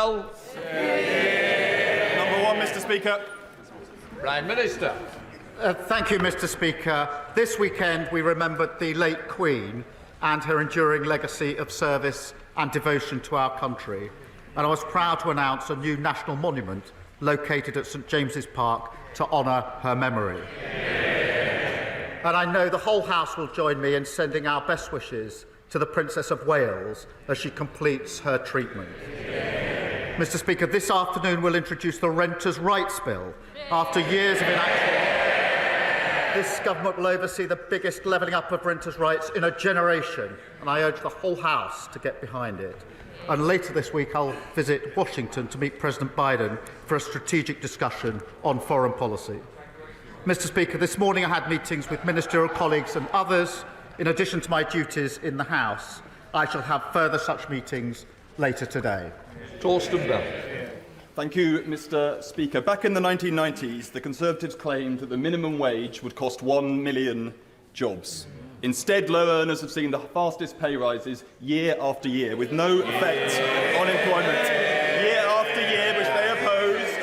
Bell. Number one, Mr. Speaker. Prime Minister. Thank you, Mr. Speaker. This weekend we remembered the late Queen and her enduring legacy of service and devotion to our country. And I was proud to announce a new national monument located at St James's Park to honour her memory. And I know the whole House will join me in sending our best wishes to the Princess of Wales as she completes her treatment. Mr. Speaker, this afternoon we'll introduce the Renters' Rights Bill. After years of inaction, this government will oversee the biggest levelling up of renters' rights in a generation, and I urge the whole House to get behind it. And later this week I'll visit Washington to meet President Biden for a strategic discussion on foreign policy. Mr. Speaker, this morning I had meetings with ministerial colleagues and others. In addition to my duties in the House, I shall have further such meetings later today. Thank you, Mr. Speaker. Back in the 1990s, the Conservatives claimed that the minimum wage would cost 1 million jobs. Instead, low earners have seen the fastest pay rises year after year, with no effect on employment. Year after year, which they opposed.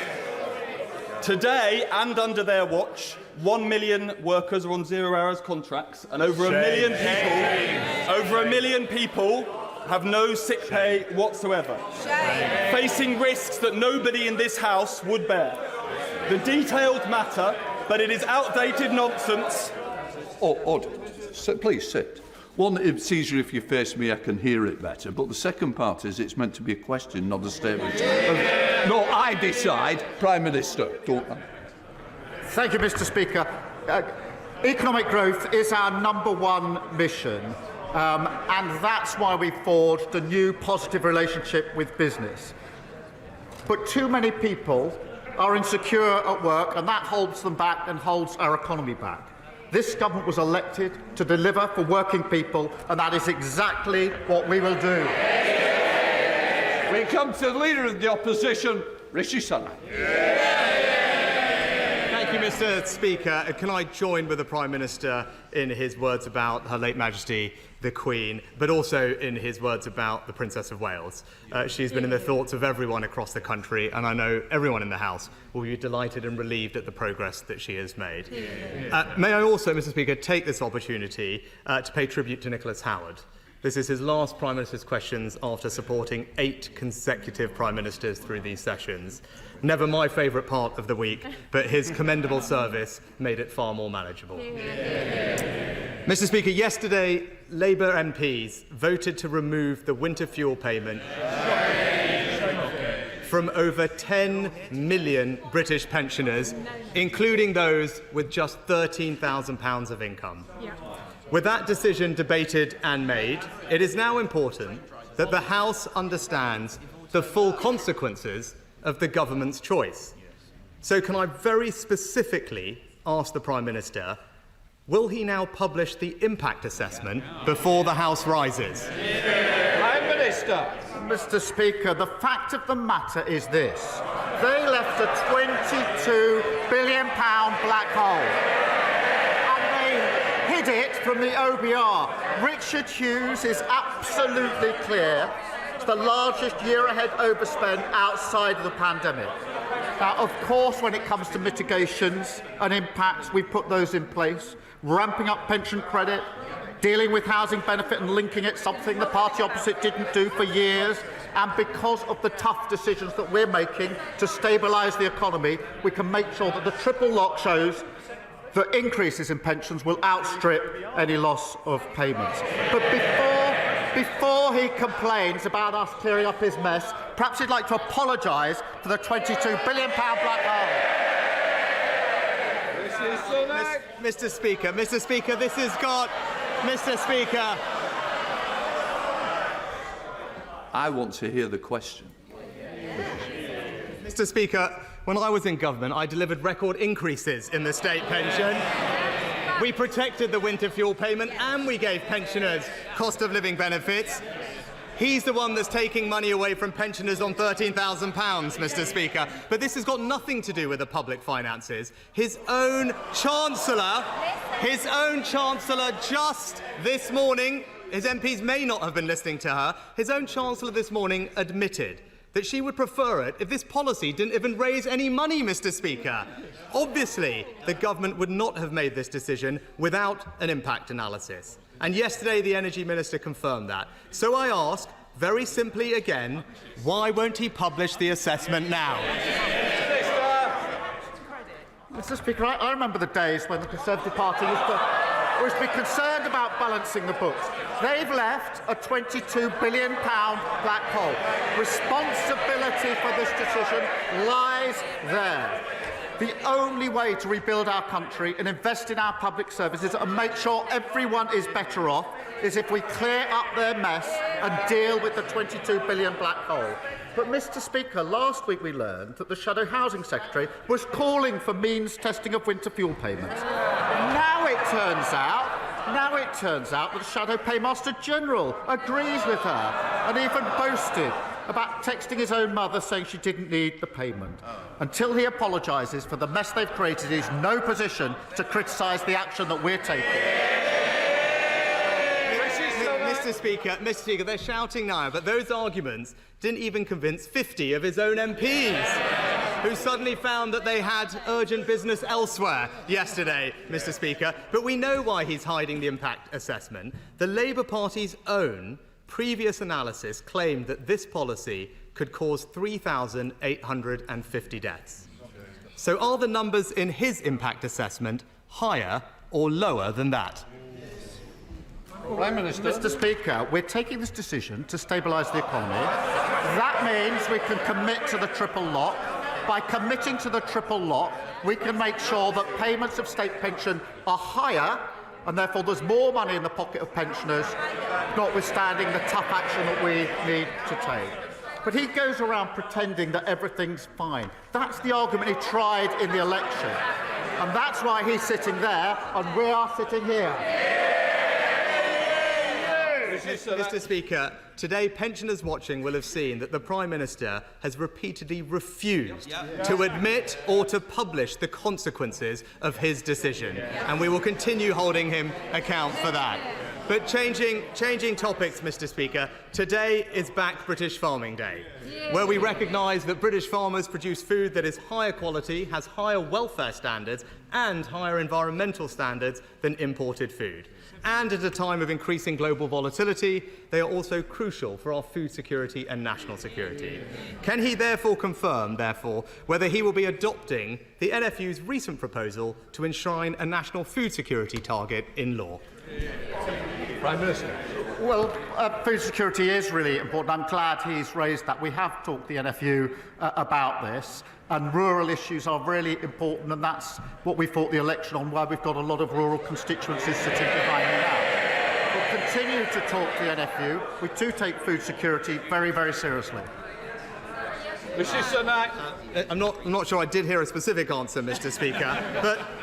Today, and under their watch, 1 million workers are on 0 hours contracts, and over a million people have no sick pay whatsoever, facing risks that nobody in this House would bear. The details matter, but it is outdated nonsense. Order. Please sit. One, it's easier if you face me, I can hear it better. But the second part is it's meant to be a question, not a statement. No, I decide. Prime Minister, don't I? Thank you, Mr. Speaker. Economic growth is our #1 mission. And that's why we forged a new positive relationship with business. But too many people are insecure at work, and that holds them back and holds our economy back. This government was elected to deliver for working people, and that is exactly what we will do. We come to the Leader of the Opposition, Rishi Sunak. Thank you, Mr. Speaker. Can I join with the Prime Minister in his words about Her late Majesty the Queen, but also in his words about the Princess of Wales? She's been in the thoughts of everyone across the country, and I know everyone in the House will be delighted and relieved at the progress that she has made. May I also, Mr. Speaker, take this opportunity to pay tribute to Nicholas Howard. This is his last Prime Minister's questions after supporting 8 consecutive Prime Ministers through these sessions. Never my favourite part of the week, but his commendable service made it far more manageable. Mr. Speaker, yesterday Labour MPs voted to remove the winter fuel payment from over 10 million British pensioners, including those with just £13,000 of income. With that decision debated and made, it is now important that the House understands the full consequences of the government's choice. So can I very specifically ask the Prime Minister, will he now publish the impact assessment before the House rises? Prime Minister. Mr. Speaker, the fact of the matter is this. They left a £22 billion black hole. Hid it from the OBR. Richard Hughes is absolutely clear. It's the largest year-ahead overspend outside of the pandemic. Now, of course, when it comes to mitigations and impacts, we put those in place, ramping up pension credit, dealing with housing benefit and linking it, something the party opposite didn't do for years. And because of the tough decisions that we're making to stabilise the economy, we can make sure that the triple lock shows that increases in pensions will outstrip any loss of payments. But before he complains about us clearing up his mess, perhaps he'd like to apologise for the £22 billion black hole. Mr. Speaker, this has got... Mr. Speaker. I want to hear the question. Mr. Speaker, when I was in government, I delivered record increases in the state pension. We protected the winter fuel payment and we gave pensioners cost of living benefits. He's the one that's taking money away from pensioners on £13,000, Mr. Speaker. But this has got nothing to do with the public finances. His own Chancellor just this morning, his MPs may not have been listening to her, his own Chancellor this morning admitted that she would prefer it if this policy didn't even raise any money, Mr. Speaker. Obviously, the government would not have made this decision without an impact analysis. And yesterday, the Energy Minister confirmed that. So I ask, very simply again, why won't he publish the assessment now? Mr. Speaker, I remember the days when the Conservative Party was to be concerned about balancing the books. They've left a £22 billion black hole. Responsibility for this decision lies there. The only way to rebuild our country and invest in our public services and make sure everyone is better off is if we clear up their mess and deal with the £22 billion black hole. But, Mr. Speaker, last week we learned that the Shadow Housing Secretary was calling for means testing of winter fuel payments. Now it turns out that the Shadow Paymaster General agrees with her and even boasted about texting his own mother saying she didn't need the payment. Until he apologises for the mess they've created, he's no position to criticise the action that we're taking. Mr. Speaker, they're shouting now, but those arguments didn't even convince 50 of his own MPs, who suddenly found that they had urgent business elsewhere yesterday, Mr. Speaker. But we know why he's hiding the impact assessment. The Labour Party's own previous analysis claimed that this policy could cause 3,850 deaths. So are the numbers in his impact assessment higher or lower than that? Prime Minister. Mr. Speaker, we're taking this decision to stabilise the economy. That means we can commit to the triple lock. By committing to the triple lock, we can make sure that payments of state pension are higher, and therefore there's more money in the pocket of pensioners, notwithstanding the tough action that we need to take. But he goes around pretending that everything's fine. That's the argument he tried in the election. And that's why he's sitting there and we are sitting here. Mr. Speaker, today pensioners watching will have seen that the Prime Minister has repeatedly refused to admit or to publish the consequences of his decision, and we will continue holding him account for that. But changing topics, Mr. Speaker, today is Back British Farming Day, where we recognise that British farmers produce food that is higher quality, has higher welfare standards and higher environmental standards than imported food. And at a time of increasing global volatility, they are also crucial for our food security and national security. Can he therefore confirm, whether he will be adopting the NFU's recent proposal to enshrine a national food security target in law? Prime Minister. Well, food security is really important. I'm glad he's raised that. We have talked to the NFU about this, and rural issues are really important, and that's what we fought the election on, where we've got a lot of rural constituencies sitting behind me now. We'll continue to talk to the NFU. We do take food security very, very seriously. I'm not sure I did hear a specific answer, Mr. Speaker,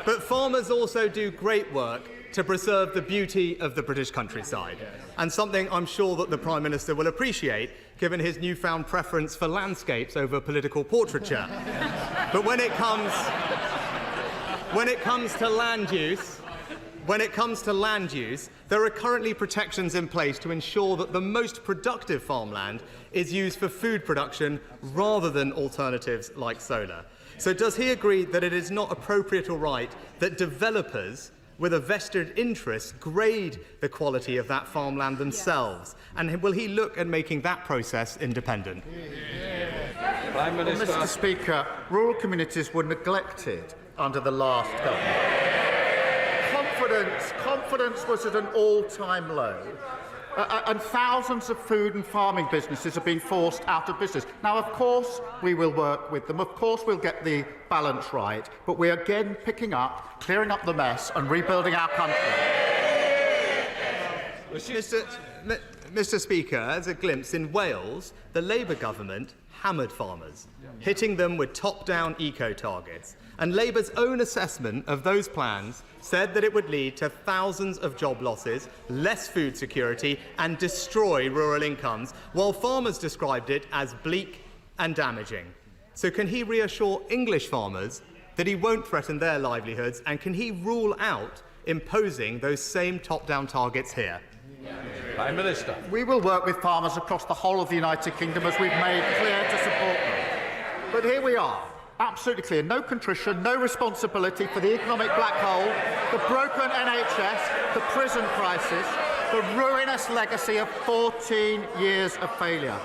but farmers also do great work to preserve the beauty of the British countryside, and something I'm sure that the Prime Minister will appreciate, given his newfound preference for landscapes over political portraiture. But when it comes to land use, there are currently protections in place to ensure that the most productive farmland is used for food production rather than alternatives like solar. So does he agree that it is not appropriate or right that developers with a vested interest grade the quality of that farmland themselves? And will he look at making that process independent? Prime Minister. Mr. Speaker, rural communities were neglected under the last government. Confidence was at an all-time low. And thousands of food and farming businesses have been forced out of business. Now, of course, we will work with them. Of course, we'll get the balance right. But we're again picking up, clearing up the mess and rebuilding our country. Mr. Speaker, as a glimpse, in Wales, the Labour government hammered farmers, hitting them with top-down eco-targets. And Labour's own assessment of those plans said that it would lead to thousands of job losses, less food security, and destroy rural incomes, while farmers described it as bleak and damaging. So can he reassure English farmers that he won't threaten their livelihoods, and can he rule out imposing those same top-down targets here? Prime Minister. We will work with farmers across the whole of the United Kingdom, as we've made clear, to support them. But here we are, absolutely clear. No contrition, no responsibility for the economic black hole, the broken NHS, the prison crisis, the ruinous legacy of 14 years of failure.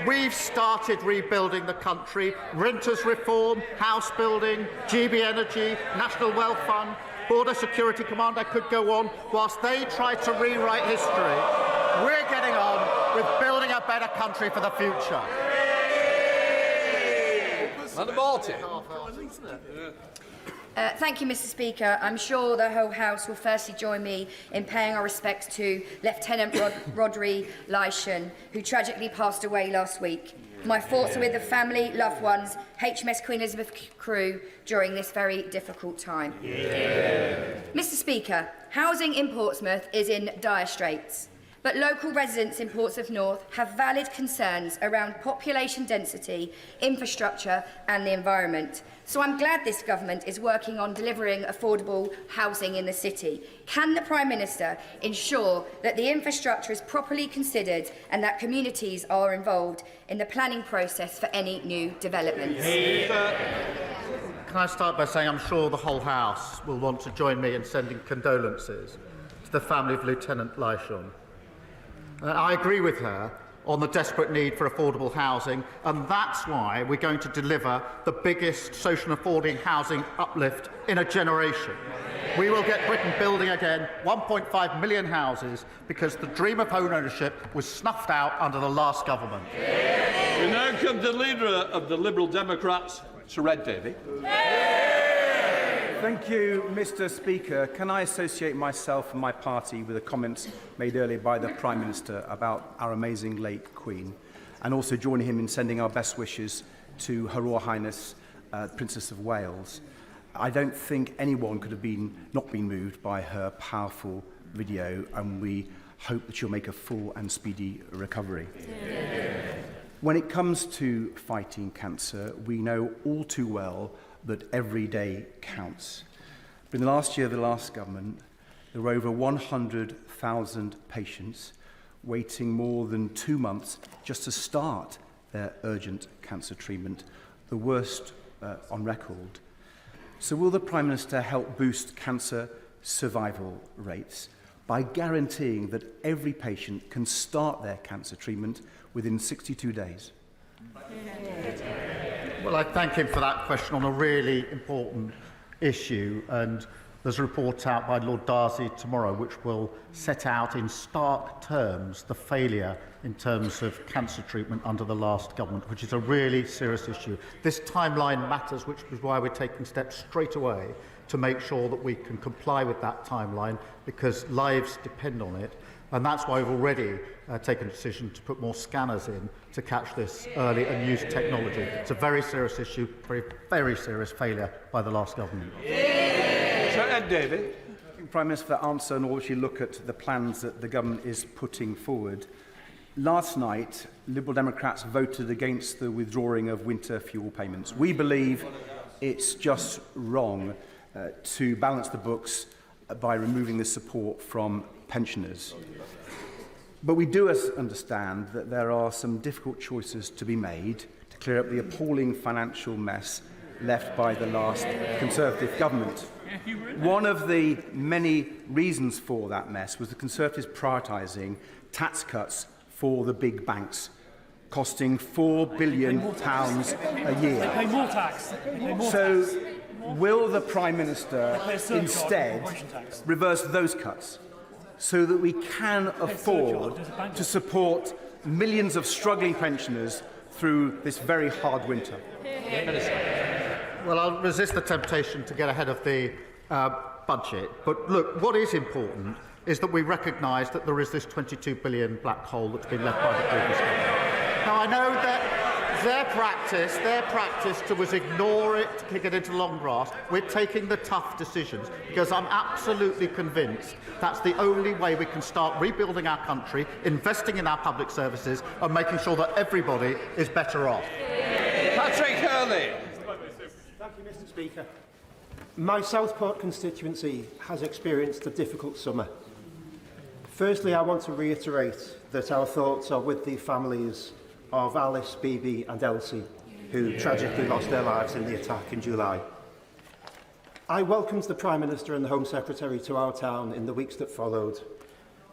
We've started rebuilding the country, renters reform, house building, GB Energy, National Wealth Fund, Border Security Command, I could go on. Whilst they try to rewrite history, we're getting on with building a better country for the future. Madam Martin. Thank you, Mr. Speaker. I'm sure the whole House will firstly join me in paying our respects to Lieutenant Rodri Lyshan, who tragically passed away last week. My thoughts are with the family, loved ones, HMS Queen Elizabeth crew during this very difficult time. Mr. Speaker, housing in Portsmouth is in dire straits. But local residents in Portsmouth North have valid concerns around population density, infrastructure and the environment. So I'm glad this government is working on delivering affordable housing in the city. Can the Prime Minister ensure that the infrastructure is properly considered and that communities are involved in the planning process for any new developments? Can I start by saying I'm sure the whole House will want to join me in sending condolences to the family of Lieutenant Lyshan. I agree with her on the desperate need for affordable housing, and that's why we're going to deliver the biggest social affording housing uplift in a generation. We will get Britain building again 1.5 million houses because the dream of home ownership was snuffed out under the last government. We now come to the leader of the Liberal Democrats, Sir Red Davey. Thank you, Mr. Speaker. Can I associate myself and my party with the comments made earlier by the Prime Minister about our amazing late Queen, and also join him in sending our best wishes to Her Royal Highness, Princess of Wales. I don't think anyone could have not been moved by her powerful video, and we hope that she'll make a full and speedy recovery. When it comes to fighting cancer, we know all too well that every day counts. But in the last year of the last government, there were over 100,000 patients waiting more than 2 months just to start their urgent cancer treatment, the worst on record. So will the Prime Minister help boost cancer survival rates by guaranteeing that every patient can start their cancer treatment within 62 days? Well, I thank him for that question on a really important issue, and there's a report out by Lord Darcy tomorrow which will set out in stark terms the failure in terms of cancer treatment under the last government, which is a really serious issue. This timeline matters, which is why we're taking steps straight away to make sure that we can comply with that timeline, because lives depend on it. And that's why we've already taken a decision to put more scanners in to catch this early and use technology. It's a very serious issue, very, very serious failure by the last government. Sir Ed Davey. Prime Minister, for that answer, and also look at the plans that the government is putting forward. Last night, Liberal Democrats voted against the withdrawing of winter fuel payments. We believe it's just wrong to balance the books by removing the support from pensioners. But we do understand that there are some difficult choices to be made to clear up the appalling financial mess left by the last Conservative government. One of the many reasons for that mess was the Conservatives prioritising tax cuts for the big banks, costing £4 billion a year. They pay more tax. So will the Prime Minister instead reverse those cuts so that we can afford to support millions of struggling pensioners through this very hard winter? Well, I'll resist the temptation to get ahead of the budget. But look, what is important is that we recognise that there is this £22 billion black hole that's been left by the previous government. Now, I know that their practice was ignore it, to kick it into the long grass. We're taking the tough decisions because I'm absolutely convinced that's the only way we can start rebuilding our country, investing in our public services and making sure that everybody is better off. Patrick Hurley. Thank you, Mr. Speaker. My Southport constituency has experienced a difficult summer. Firstly, I want to reiterate that our thoughts are with the families of Alice, Bibi and Elsie, who tragically lost their lives in the attack in July. I welcomed the Prime Minister and the Home Secretary to our town in the weeks that followed,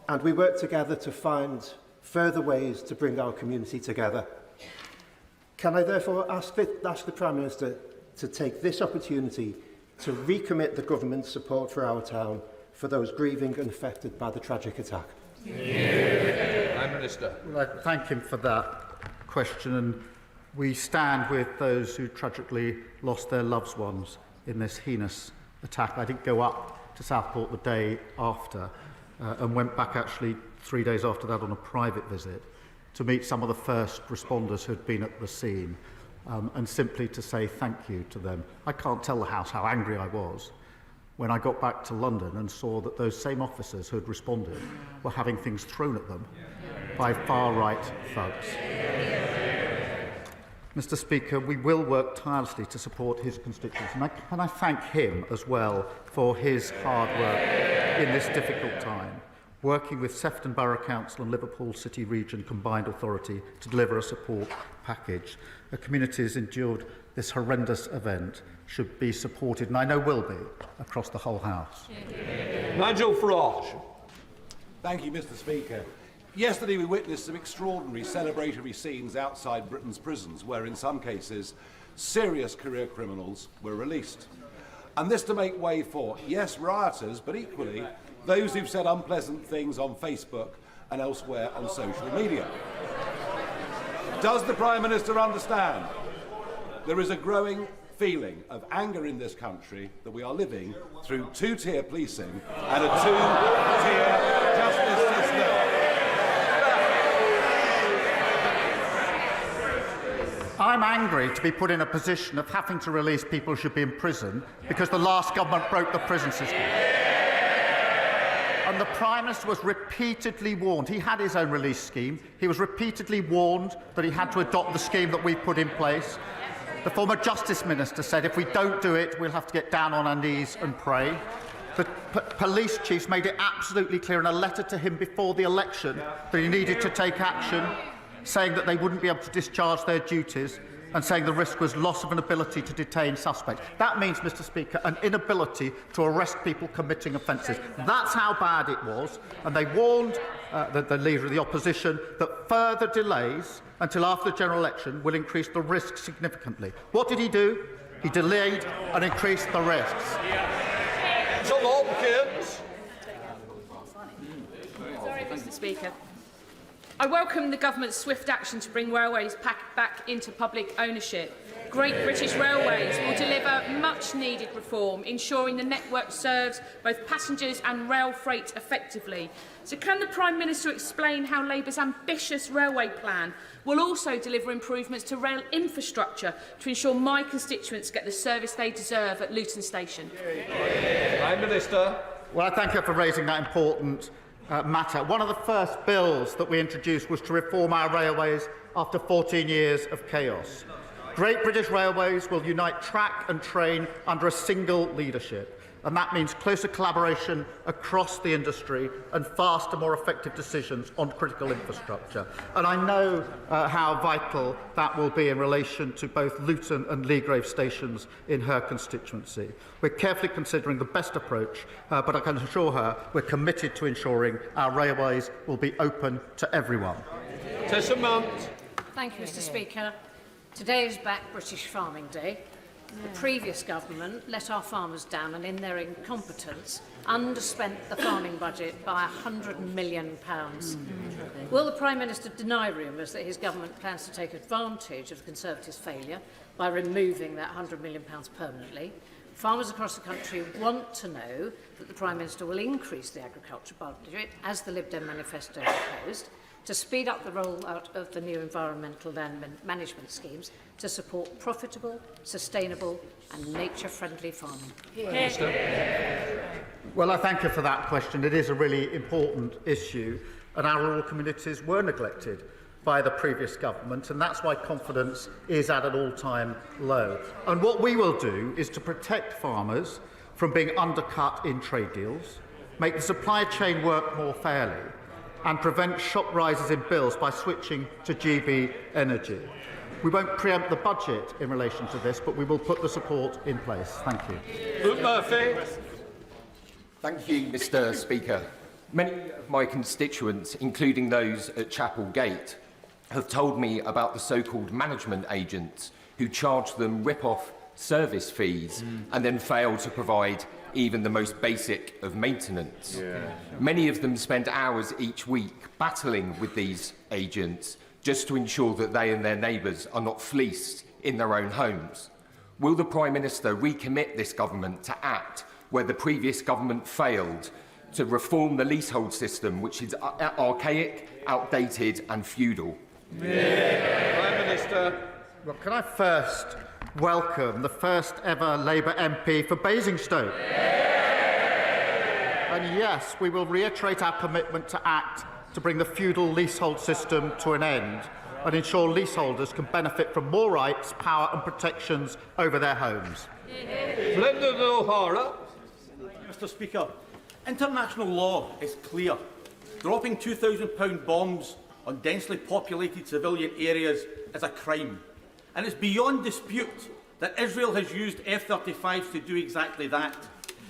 and we worked together to find further ways to bring our community together. Can I therefore ask the Prime Minister to take this opportunity to recommit the government's support for our town for those grieving and affected by the tragic attack? Prime Minister. Well, I thank him for that question, and we stand with those who tragically lost their loved ones in this heinous attack. I did go up to Southport the day after and went back actually 3 days after that on a private visit to meet some of the first responders who had been at the scene and simply to say thank you to them. I can't tell the House how angry I was when I got back to London and saw that those same officers who had responded were having things thrown at them by far-right thugs. Mr. Speaker, we will work tirelessly to support his constituents, and I thank him as well for his hard work in this difficult time, working with Sefton Borough Council and Liverpool City Region Combined Authority to deliver a support package. The communities endured this horrendous event should be supported, and I know will be, across the whole House. Nigel Farage. Thank you, Mr. Speaker. Yesterday we witnessed some extraordinary celebratory scenes outside Britain's prisons where, in some cases, serious career criminals were released. And this to make way for, yes, rioters, but equally those who've said unpleasant things on Facebook and elsewhere on social media. Does the Prime Minister understand there is a growing feeling of anger in this country that we are living through two-tier policing and a two-tier justice system? I'm angry to be put in a position of having to release people who should be in prison because the last government broke the prison system. And the Prime Minister was repeatedly warned. He had his own release scheme. He was repeatedly warned that he had to adopt the scheme that we put in place. The former Justice Minister said if we don't do it, we'll have to get down on our knees and pray. The police chiefs made it absolutely clear in a letter to him before the election that he needed to take action, saying that they wouldn't be able to discharge their duties and saying the risk was loss of an ability to detain suspects. That means, Mr. Speaker, an inability to arrest people committing offences. That's how bad it was, and they warned the Leader of the Opposition that further delays until after the general election will increase the risk significantly. What did he do? He delayed and increased the risks. Sorry, Mr. Speaker. I welcome the government's swift action to bring railways back into public ownership. Great British Railways will deliver much-needed reform, ensuring the network serves both passengers and rail freight effectively. So can the Prime Minister explain how Labour's ambitious railway plan will also deliver improvements to rail infrastructure to ensure my constituents get the service they deserve at Luton Station? Prime Minister. Well, I thank her for raising that important matter. One of the first bills that we introduced was to reform our railways after 14 years of chaos. Great British Railways will unite track and train under a single leadership, and that means closer collaboration across the industry and faster, more effective decisions on critical infrastructure. And I know how vital that will be in relation to both Luton and Leagrave stations in her constituency. We're carefully considering the best approach, but I can assure her we're committed to ensuring our railways will be open to everyone. Tessa Mount. Thank you, Mr. Speaker. Today is Back British Farming Day. The previous government let our farmers down and, in their incompetence, underspent the farming budget by £100 million. Will the Prime Minister deny rumours that his government plans to take advantage of the Conservatives' failure by removing that £100 million permanently? Farmers across the country want to know that the Prime Minister will increase the agriculture budget, as the Lib Dem manifesto proposed, to speed up the rollout of the new environmental land management schemes to support profitable, sustainable and nature-friendly farming. Well, I thank you for that question. It is a really important issue, and our rural communities were neglected by the previous government, and that's why confidence is at an all-time low. And what we will do is to protect farmers from being undercut in trade deals, make the supply chain work more fairly, and prevent shock rises in bills by switching to GB energy. We won't preempt the budget in relation to this, but we will put the support in place. Thank you. Luke Murphy. Thank you, Mr. Speaker. Many of my constituents, including those at Chapel Gate, have told me about the so-called management agents who charge them rip-off service fees and then fail to provide even the most basic of maintenance. Many of them spend hours each week battling with these agents just to ensure that they and their neighbours are not fleeced in their own homes. Will the Prime Minister recommit this government to act where the previous government failed to reform the leasehold system, which is archaic, outdated and feudal? Prime Minister. Well, can I first welcome the first ever Labour MP for Basingstoke? And yes, we will reiterate our commitment to act to bring the feudal leasehold system to an end and ensure leaseholders can benefit from more rights, power and protections over their homes. Brendan O'Hara. Mr. Speaker, international law is clear. Dropping £2,000 bombs on densely populated civilian areas is a crime. And it's beyond dispute that Israel has used F-35s to do exactly that.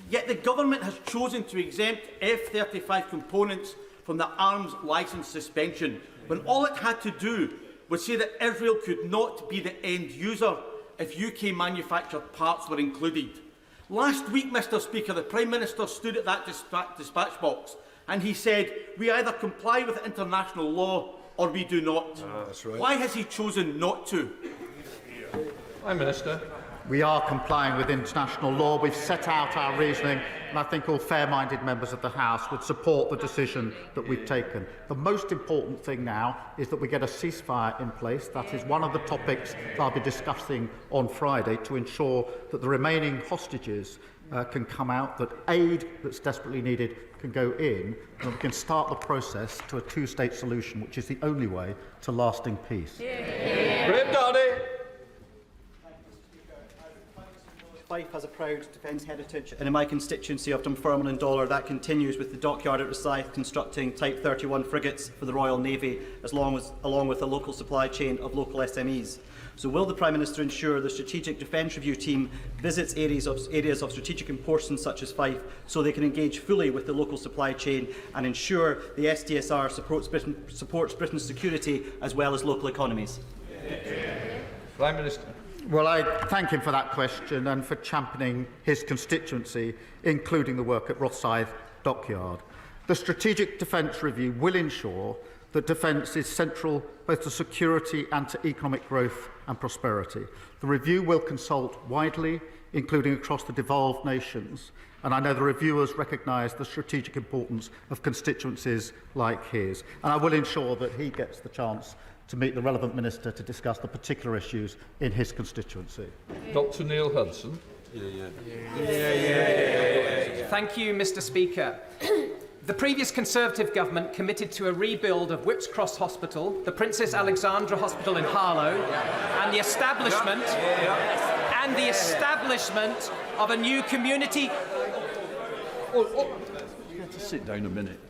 Yet the government has chosen to exempt F-35 components from the arms licence suspension, when all it had to do was say that Israel could not be the end user if UK manufactured parts were included. Last week, Mr. Speaker, the Prime Minister stood at that dispatch box and he said, we either comply with international law or we do not. That's right. Why has he chosen not to? Prime Minister. We are complying with international law. We've set out our reasoning, and I think all fair-minded members of the House would support the decision that we've taken. The most important thing now is that we get a ceasefire in place. That is one of the topics that I'll be discussing on Friday to ensure that the remaining hostages can come out, that aid that's desperately needed can go in, and we can start the process to a two-state solution, which is the only way to lasting peace. Graham Downey. Fife has a proud defence heritage, and in my constituency of Dunfermline and Dollar, that continues with the dockyard at Rosyth constructing Type 31 frigates for the Royal Navy, along with a local supply chain of local SMEs. So will the Prime Minister ensure the Strategic Defence Review team visits areas of strategic importance such as Fife so they can engage fully with the local supply chain and ensure the SDSR supports Britain's security as well as local economies? Prime Minister. Well, I thank him for that question and for championing his constituency, including the work at Rosyth Dockyard. The Strategic Defence Review will ensure that defence is central both to security and to economic growth and prosperity. The review will consult widely, including across the devolved nations, and I know the reviewers recognise the strategic importance of constituencies like his, and I will ensure that he gets the chance to meet the relevant minister to discuss the particular issues in his constituency. Dr Neil Hudson. Thank you, Mr. Speaker. The previous Conservative government committed to a rebuild of Whipps Cross Hospital, the Princess Alexandra Hospital in Harlow, and the establishment of a new community. You have to sit down a minute.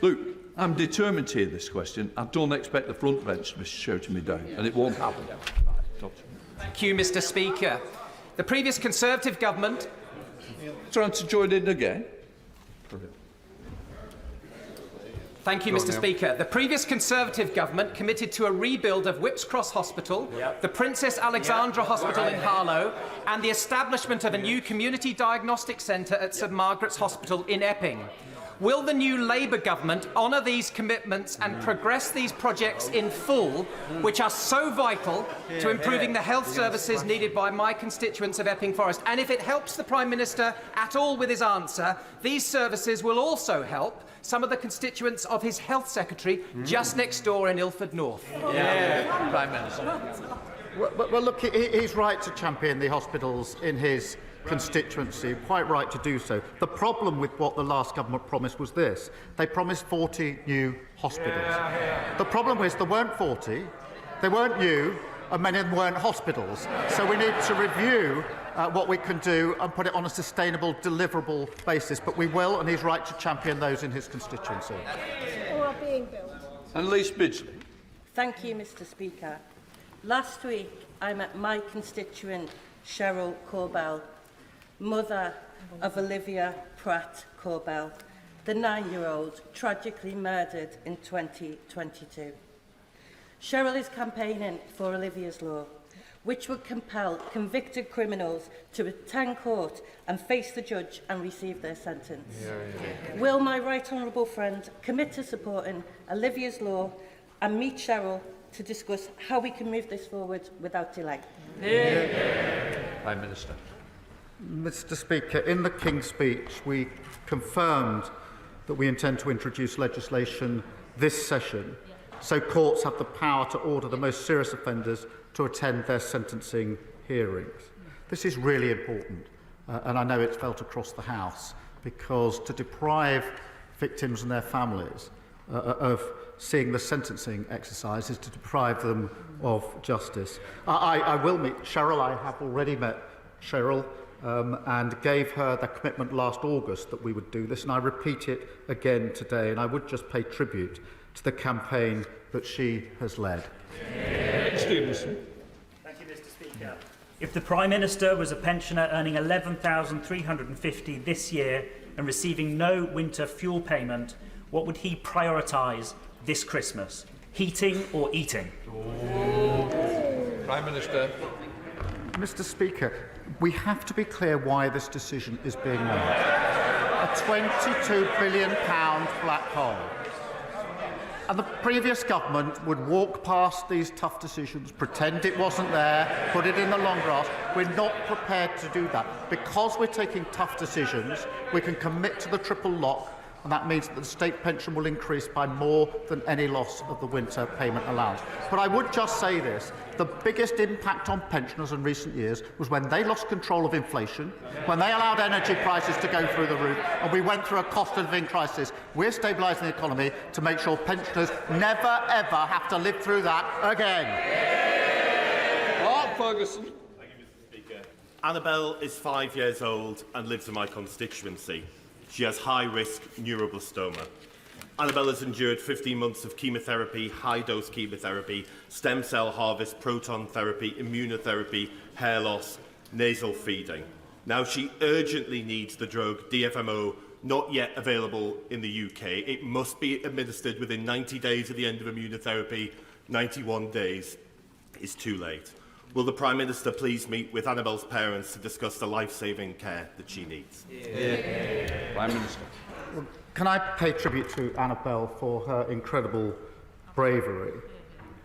Luke, I'm determined to hear this question. I don't expect the front bench to be shouting me down, and it won't happen. Thank you, Mr. Speaker. The previous Conservative government... Trying to join in again? Thank you, Mr. Speaker. The previous Conservative government committed to a rebuild of Whipps Cross Hospital, the Princess Alexandra Hospital in Harlow, and the establishment of a new community diagnostic centre at St Margaret's Hospital in Epping. Will the new Labour government honour these commitments and progress these projects in full, which are so vital to improving the health services needed by my constituents of Epping Forest? And if it helps the Prime Minister at all with his answer, these services will also help some of the constituents of his Health Secretary just next door in Ilford North. Prime Minister. Well, look, he's right to champion the hospitals in his constituency, quite right to do so. The problem with what the last government promised was this. They promised 40 new hospitals. The problem is there weren't 40, they weren't new, and many of them weren't hospitals. So we need to review what we can do and put it on a sustainable, deliverable basis. But we will, and he's right to champion those in his constituency. Or are being built. And Lise Bidgley. Thank you, Mr Speaker. Last week, I met my constituent, Cheryl Corbell, mother of Olivia Pratt Corbell, the 9-year-old tragically murdered in 2022. Cheryl is campaigning for Olivia's Law, which would compel convicted criminals to attend court and face the judge and receive their sentence. Will my right honourable friend commit to supporting Olivia's Law and meet Cheryl to discuss how we can move this forward without delay? Prime Minister. Mr Speaker, in the King's Speech, we confirmed that we intend to introduce legislation this session so courts have the power to order the most serious offenders to attend their sentencing hearings. This is really important, and I know it's felt across the House, because to deprive victims and their families of seeing the sentencing exercise is to deprive them of justice. I will meet Cheryl. I have already met Cheryl and gave her the commitment last August that we would do this, and I repeat it again today, and I would just pay tribute to the campaign that she has led. Stevenson. Thank you, Mr Speaker. If the Prime Minister was a pensioner earning $11,350 this year and receiving no winter fuel payment, what would he prioritise this Christmas? Heating or eating? Prime Minister. Mr Speaker, we have to be clear why this decision is being made. A £22 billion black hole. And the previous government would walk past these tough decisions, pretend it wasn't there, put it in the long grass. We're not prepared to do that. Because we're taking tough decisions, we can commit to the triple lock, and that means that the state pension will increase by more than any loss of the winter payment allowance. But I would just say this, the biggest impact on pensioners in recent years was when they lost control of inflation, when they allowed energy prices to go through the roof, and we went through a cost of living crisis. We're stabilising the economy to make sure pensioners never, ever have to live through that again. Mark Ferguson. Thank you, Mr Speaker. Annabelle is 5 years old and lives in my constituency. She has high-risk neuroblastoma. Annabelle has endured 15 months of chemotherapy, high-dose chemotherapy, stem cell harvest, proton therapy, immunotherapy, hair loss, nasal feeding. Now she urgently needs the drug DFMO, not yet available in the UK. It must be administered within 90 days of the end of immunotherapy. 91 days is too late. Will the Prime Minister please meet with Annabelle's parents to discuss the life-saving care that she needs? Prime Minister. Can I pay tribute to Annabelle for her incredible bravery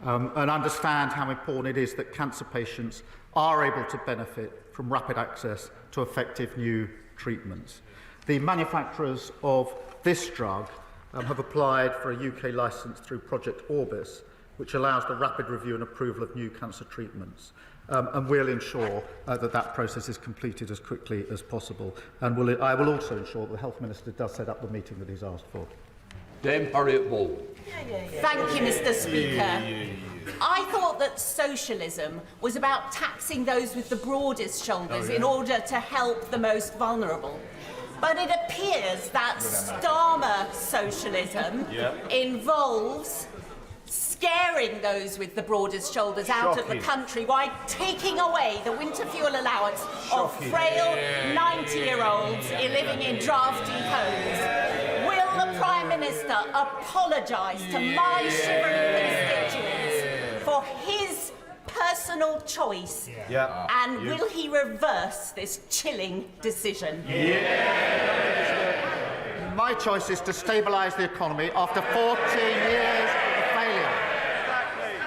and understand how important it is that cancer patients are able to benefit from rapid access to effective new treatments. The manufacturers of this drug have applied for a UK licence through Project Orbis, which allows the rapid review and approval of new cancer treatments. And we'll ensure that process is completed as quickly as possible. And I will also ensure that the Health Minister does set up the meeting that he's asked for. Dame Harriet Ball. Thank you, Mr Speaker. I thought that socialism was about taxing those with the broadest shoulders in order to help the most vulnerable. But it appears that Starmer socialism involves scaring those with the broadest shoulders out of the country while taking away the winter fuel allowance of frail 90-year-olds living in drafty homes. Will the Prime Minister apologise to my shivering constituents for his personal choice? And will he reverse this chilling decision? My choice is to stabilise the economy after 14 years of failure.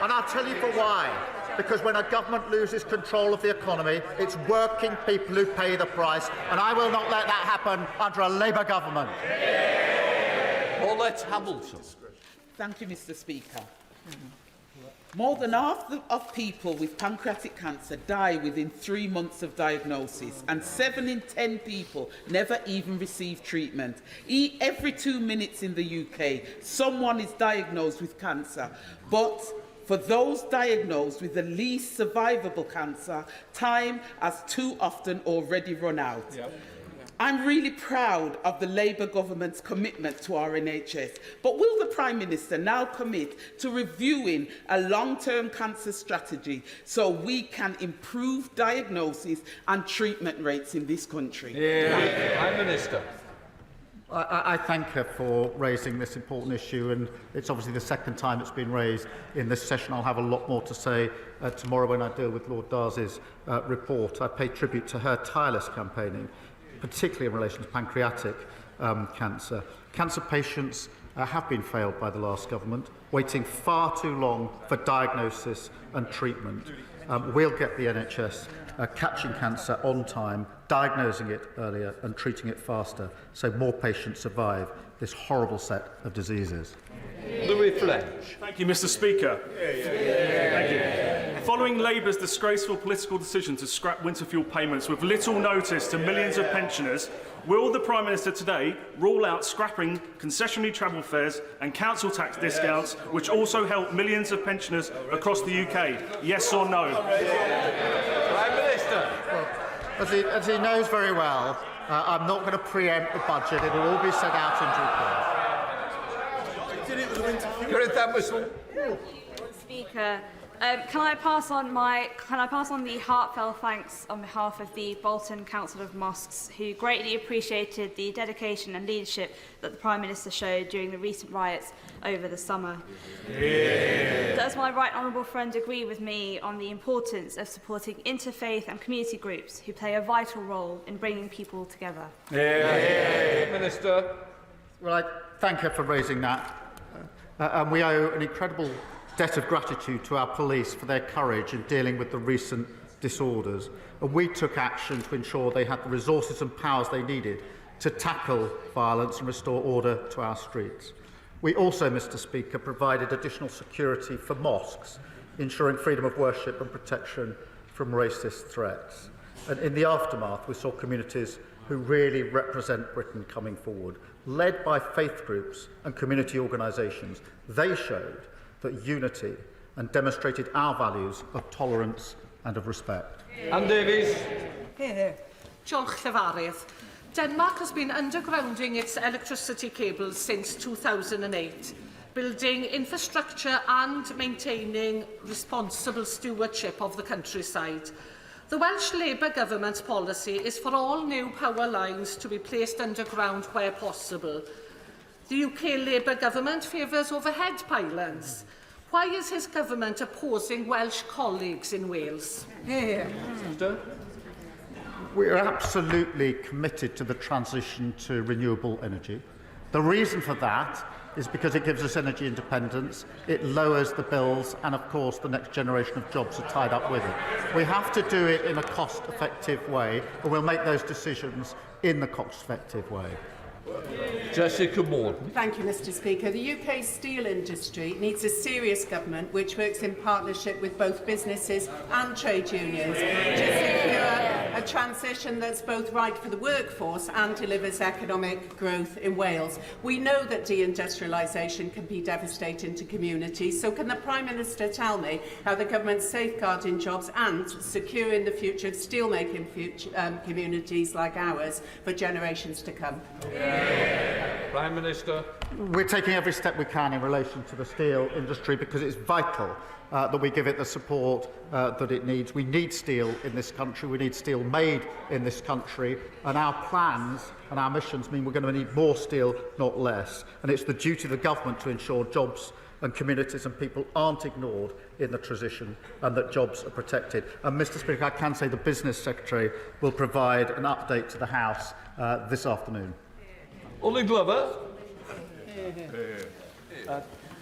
And I'll tell you for why. Because when a government loses control of the economy, it's working people who pay the price, and I will not let that happen under a Labour government. Paulette Hamilton. Thank you, Mr Speaker. More than half of people with pancreatic cancer die within 3 months of diagnosis, and 7 in 10 people never even receive treatment. Every 2 minutes in the UK, someone is diagnosed with cancer, but For those diagnosed with the least survivable cancer, time has too often already run out. Yep. I'm really proud of the Labour government's commitment to our NHS, but will the Prime Minister now commit to reviewing a long-term cancer strategy so we can improve diagnosis and treatment rates in this country? Prime Minister. I thank her for raising this important issue, and it's obviously the second time it's been raised in this session. I'll have a lot more to say tomorrow when I deal with Lord Darcy's report. I pay tribute to her tireless campaigning, particularly in relation to pancreatic cancer. Cancer patients have been failed by the last government, waiting far too long for diagnosis and treatment. We'll get the NHS catching cancer on time, diagnosing it earlier and treating it faster, so more patients survive this horrible set of diseases. Louis Fletch. Thank you, Mr. Speaker. Thank you. Following Labour's disgraceful political decision to scrap winter fuel payments with little notice to millions of pensioners, will the Prime Minister today rule out scrapping concessionary travel fares and council tax discounts, which also help millions of pensioners across the UK? Yes or no? Prime Minister. Well, as he knows very well, I'm not going to preempt the budget. It will all be set out in due course. Speaker, can I pass on the heartfelt thanks on behalf of the Bolton Council of Mosques, who greatly appreciated the dedication and leadership that the Prime Minister showed during the recent riots over the summer. Does my right honourable friend agree with me on the importance of supporting interfaith and community groups who play a vital role in bringing people together? Minister. Well, I thank her for raising that. And we owe an incredible debt of gratitude to our police for their courage in dealing with the recent disorders. And we took action to ensure they had the resources and powers they needed to tackle violence and restore order to our streets. We also, Mr. Speaker, provided additional security for mosques, ensuring freedom of worship and protection from racist threats. And in the aftermath, we saw communities who really represent Britain coming forward, led by faith groups and community organisations. They showed that unity and demonstrated our values of tolerance and of respect. Anne Davies. Diolch Llefarydd. Denmark has been undergrounding its electricity cables since 2008, building infrastructure and maintaining responsible stewardship of the countryside. The Welsh Labour government's policy is for all new power lines to be placed underground where possible. The UK Labour government favours overhead pylons. Why is his government opposing Welsh colleagues in Wales? We are absolutely committed to the transition to renewable energy. The reason for that is because it gives us energy independence, it lowers the bills, and of course the next generation of jobs are tied up with it. We have to do it in a cost-effective way, and we'll make those decisions in the cost-effective way. Jessica Morton. Thank you, Mr. Speaker. The UK steel industry needs a serious government which works in partnership with both businesses and trade unions to secure a transition that's both right for the workforce and delivers economic growth in Wales. We know that deindustrialisation can be devastating to communities, so can the Prime Minister tell me how the government's safeguarding jobs and securing the future of steelmaking communities like ours for generations to come? Prime Minister. We're taking every step we can in relation to the steel industry because it's vital that we give it the support that it needs. We need steel in this country. We need steel made in this country. And our plans and our missions mean we're going to need more steel, not less. And it's the duty of the government to ensure jobs and communities and people aren't ignored in the transition and that jobs are protected. And Mr. Speaker, I can say the Business Secretary will provide an update to the House this afternoon. Ollie Glover.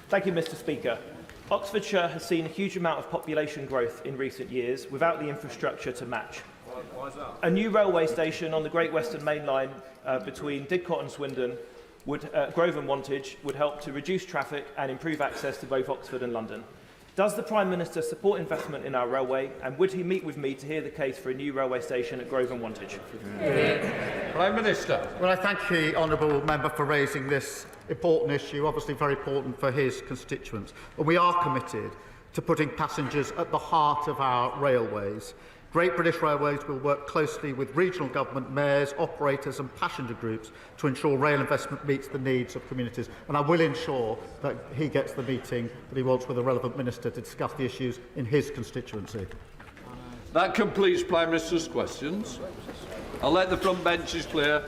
Thank you, Mr. Speaker. Oxfordshire has seen a huge amount of population growth in recent years without the infrastructure to match. Why is that? A new railway station on the Great Western Main Line between Didcot and Swindon, Grove and Wantage, would help to reduce traffic and improve access to both Oxford and London. Does the Prime Minister support investment in our railway, and would he meet with me to hear the case for a new railway station at Grove and Wantage? Prime Minister. Well, I thank the honourable member for raising this important issue, obviously very important for his constituents. And we are committed to putting passengers at the heart of our railways. Great British Railways will work closely with regional government, mayors, operators and passenger groups to ensure rail investment meets the needs of communities. And I will ensure that he gets the meeting that he wants with the relevant minister to discuss the issues in his constituency. That completes Prime Minister's questions. I'll let the front benches clear.